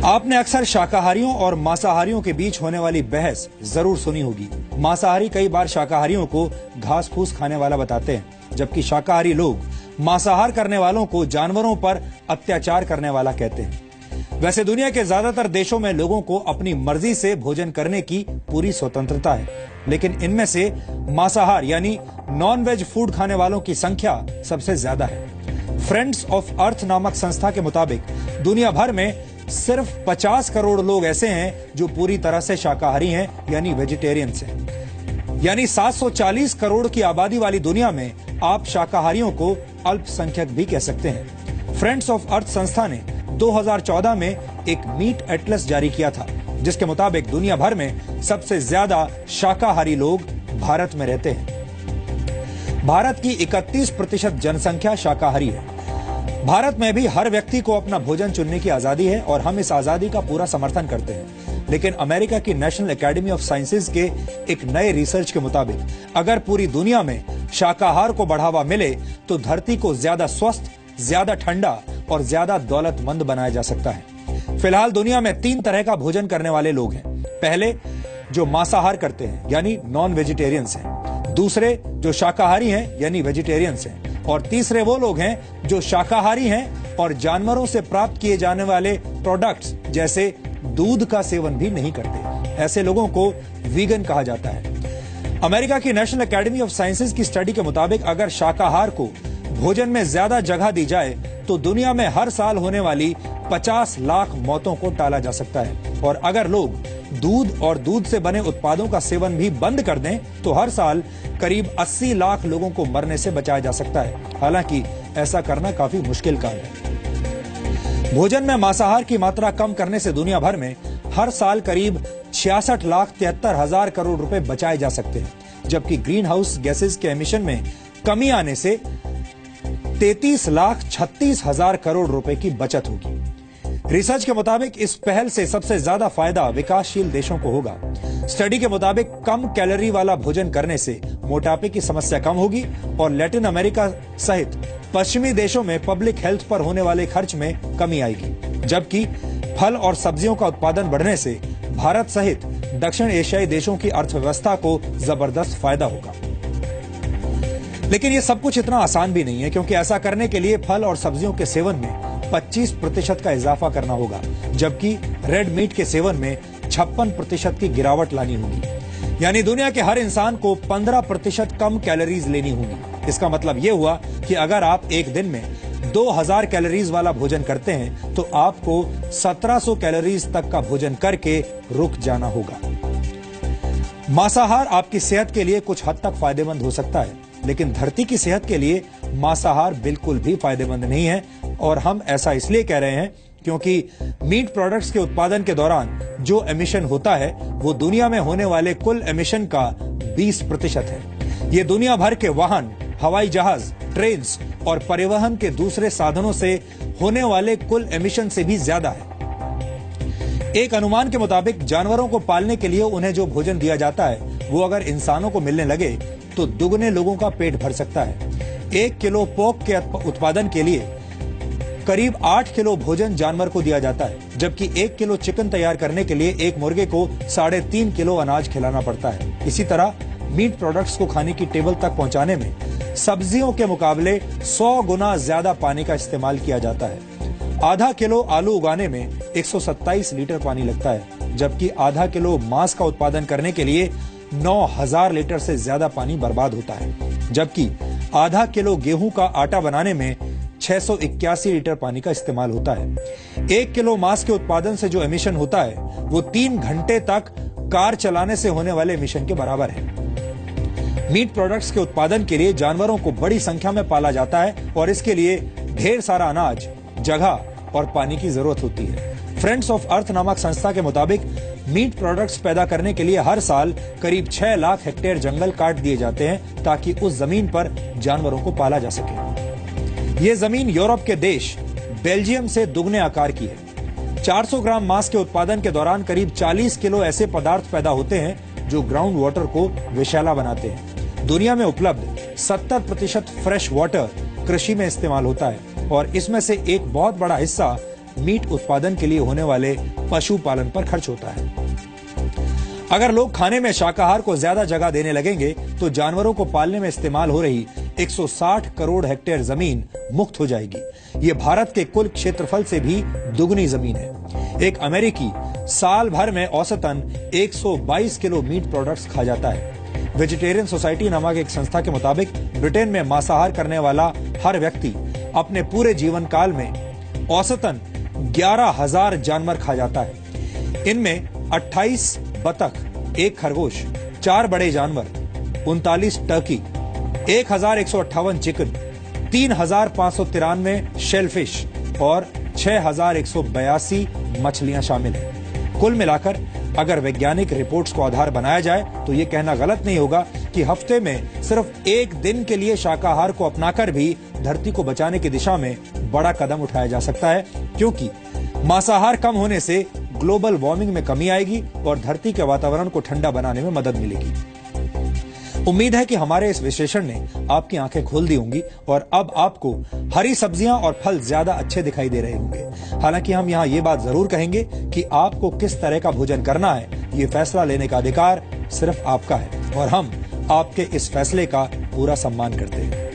आपने अक्सर शाकाहारियों और मांसाहारियों के बीच होने वाली बहस जरूर सुनी होगी। मांसाहारी कई बार शाकाहारियों को घास फूस खाने वाला बताते हैं, जबकि शाकाहारी लोग मांसाहार करने वालों को जानवरों पर अत्याचार करने वाला कहते हैं। वैसे दुनिया के ज्यादातर देशों में लोगों को अपनी मर्जी से भोजन करने की पूरी स्वतंत्रता है, लेकिन इनमें से मांसाहार यानी नॉन वेज फूड खाने वालों की संख्या सबसे ज्यादा है। फ्रेंड्स ऑफ अर्थ नामक संस्था के मुताबिक दुनिया भर में सिर्फ 50 करोड़ लोग ऐसे हैं जो पूरी तरह से शाकाहारी हैं यानी वेजिटेरियंस हैं। यानी 740 करोड़ की आबादी वाली दुनिया में आप शाकाहारियों को अल्पसंख्यक भी कह सकते हैं। फ्रेंड्स ऑफ अर्थ संस्था ने 2014 में एक मीट एटलस जारी किया था, जिसके मुताबिक दुनिया भर में सबसे ज्यादा शाकाहारी लोग भारत में रहते हैं। भारत की 31% जनसंख्या शाकाहारी है। भारत में भी हर व्यक्ति को अपना भोजन चुनने की आजादी है और हम इस आजादी का पूरा समर्थन करते हैं। लेकिन अमेरिका की नेशनल एकेडमी ऑफ साइंसेज के एक नए रिसर्च के मुताबिक अगर पूरी दुनिया में शाकाहार को बढ़ावा मिले तो धरती को ज्यादा स्वस्थ, ज्यादा ठंडा और ज्यादा दौलतमंद बनाया जा सकता है। फिलहाल दुनिया में 3 तरह का भोजन करने वाले लोग हैं। पहले जो मांसाहार करते हैं यानी नॉन वेजिटेरियंस हैं, दूसरे जो शाकाहारी हैं यानी वेजिटेरियंस हैं, और तीसरे वो लोग हैं जो शाकाहारी हैं और जानवरों से प्राप्त किए जाने वाले प्रोडक्ट्स जैसे दूध का सेवन भी नहीं करते। ऐसे लोगों को वीगन कहा जाता है। अमेरिका की नेशनल एकेडमी ऑफ साइंसेज की स्टडी के मुताबिक अगर शाकाहार को भोजन में ज्यादा जगह दी जाए तो दुनिया में हर साल होने वाली 50 लाख मौतों को टाला जा सकता है। और अगर लोग दूध और दूध से बने उत्पादों का सेवन भी बंद कर दें तो हर साल करीब 80 लाख लोगों को मरने से बचाया जा सकता है। हालांकि ऐसा करना काफी मुश्किल काम है। भोजन में मांसाहार की मात्रा कम करने से दुनिया भर में हर साल करीब 66,73,000 करोड़ रुपए बचाए जा सकते हैं, जबकि ग्रीन हाउस गैसेज के एमिशन में कमी आने से 33,36,000 करोड़ रुपए की बचत होगी। रिसर्च के मुताबिक इस पहल से सबसे ज्यादा फायदा विकासशील देशों को होगा। स्टडी के मुताबिक कम कैलोरी वाला भोजन करने से मोटापे की समस्या कम होगी और लैटिन अमेरिका सहित पश्चिमी देशों में पब्लिक हेल्थ पर होने वाले खर्च में कमी आएगी, जबकि फल और सब्जियों का उत्पादन बढ़ने से भारत सहित दक्षिण एशियाई देशों की अर्थव्यवस्था को जबरदस्त फायदा होगा। लेकिन ये सब कुछ इतना आसान भी नहीं है, क्योंकि ऐसा करने के लिए फल और सब्जियों के सेवन में 25% का इजाफा करना होगा, जबकि रेड मीट के सेवन में 56% की गिरावट लानी होगी। यानी दुनिया के हर इंसान को 15% कम कैलोरीज लेनी होगी। इसका मतलब यह हुआ कि अगर आप एक दिन में 2000 कैलोरीज वाला भोजन करते हैं तो आपको 1700 कैलोरीज तक का भोजन करके रुक जाना होगा। मांसाहार आपकी सेहत के लिए कुछ हद तक फायदेमंद हो सकता है, लेकिन धरती की सेहत के लिए मांसाहार बिल्कुल भी फायदेमंद नहीं है। और हम ऐसा इसलिए कह रहे हैं क्योंकि मीट प्रोडक्ट्स के उत्पादन के दौरान जो एमिशन होता है वो दुनिया में होने वाले कुल एमिशन का 20% है। ये दुनिया भर के वाहन, हवाई जहाज, ट्रेन और परिवहन के दूसरे साधनों से होने वाले कुल एमिशन से भी ज्यादा है। एक अनुमान के मुताबिक जानवरों को पालने के लिए उन्हें जो भोजन दिया जाता है वो अगर इंसानों को मिलने लगे तो दुगने लोगों का पेट भर सकता है। 1 किलो पोर्क के उत्पादन के लिए करीब 8 किलो भोजन जानवर को दिया जाता है, जबकि 1 किलो चिकन तैयार करने के लिए एक मुर्गे को 3.5 किलो अनाज खिलाना पड़ता है। इसी तरह मीट प्रोडक्ट्स को खाने की टेबल तक पहुंचाने में सब्जियों के मुकाबले 100 गुना ज्यादा पानी का इस्तेमाल किया जाता है। आधा किलो आलू उगाने में 127 लीटर पानी लगता है, जबकि आधा किलो मांस का उत्पादन करने के लिए 9000 लीटर से ज्यादा पानी बर्बाद होता है, जबकि आधा किलो गेहूं का आटा बनाने में 681 लीटर पानी का इस्तेमाल होता है। 1 किलो मांस के उत्पादन से जो एमिशन होता है वो 3 घंटे तक कार चलाने से होने वाले एमिशन के बराबर है। मीट प्रोडक्ट्स के उत्पादन के लिए जानवरों को बड़ी संख्या में पाला जाता है और इसके लिए ढेर सारा अनाज, जगह और पानी की जरूरत होती है। फ्रेंड्स ऑफ अर्थ नामक संस्था के मुताबिक मीट प्रोडक्ट्स पैदा करने के लिए हर साल करीब 6 लाख हेक्टेयर जंगल काट दिए जाते हैं ताकि उस जमीन पर जानवरों को पाला जा सके। ये जमीन यूरोप के देश बेल्जियम से दुगने आकार की है। 400 ग्राम मांस के उत्पादन के दौरान करीब 40 किलो ऐसे पदार्थ पैदा होते हैं जो ग्राउंड वाटर को विषैला बनाते हैं। दुनिया में उपलब्ध 70% फ्रेश वाटर कृषि में इस्तेमाल होता है और इसमें से एक बहुत बड़ा हिस्सा मीट उत्पादन के लिए होने वाले पशुपालन पर खर्च होता है। अगर लोग खाने में शाकाहार को ज्यादा जगह देने लगेंगे तो जानवरों को पालने में इस्तेमाल हो रही 160 करोड़ हेक्टेयर जमीन मुक्त हो जाएगी। ये भारत के कुल क्षेत्रफल से भी दुगनी जमीन है। एक अमेरिकी साल भर में औसतन 122 किलो मीट प्रोडक्ट्स खा जाता है। वेजिटेरियन सोसाइटी नामक एक संस्था के मुताबिक ब्रिटेन में मांसाहार करने वाला हर व्यक्ति अपने पूरे जीवन काल में औसतन 11,000 जानवर खा जाता है। इनमें 28 बतख, 1 खरगोश, 4 बड़े जानवर, 39 टर्की, 1,158 चिकन, 3,593 शेलफिश और 6,182 मछलियां शामिल हैं। कुल मिलाकर अगर वैज्ञानिक रिपोर्ट्स को आधार बनाया जाए तो यह कहना गलत नहीं होगा कि हफ्ते में सिर्फ एक दिन के लिए शाकाहार को अपनाकर भी धरती को बचाने की दिशा में बड़ा कदम उठाया जा सकता है, क्योंकि मांसाहार कम होने से ग्लोबल वार्मिंग में कमी आएगी और धरती के वातावरण को ठंडा बनाने में मदद मिलेगी। उम्मीद है कि हमारे इस विश्लेषण ने आपकी आंखें खोल दी होंगी और अब आपको हरी सब्जियां और फल ज्यादा अच्छे दिखाई दे रहे होंगे। हालांकि हम यहां ये बात जरूर कहेंगे कि आपको किस तरह का भोजन करना है, ये फैसला लेने का अधिकार सिर्फ आपका है और हम आपके इस फैसले का पूरा सम्मान करते हैं।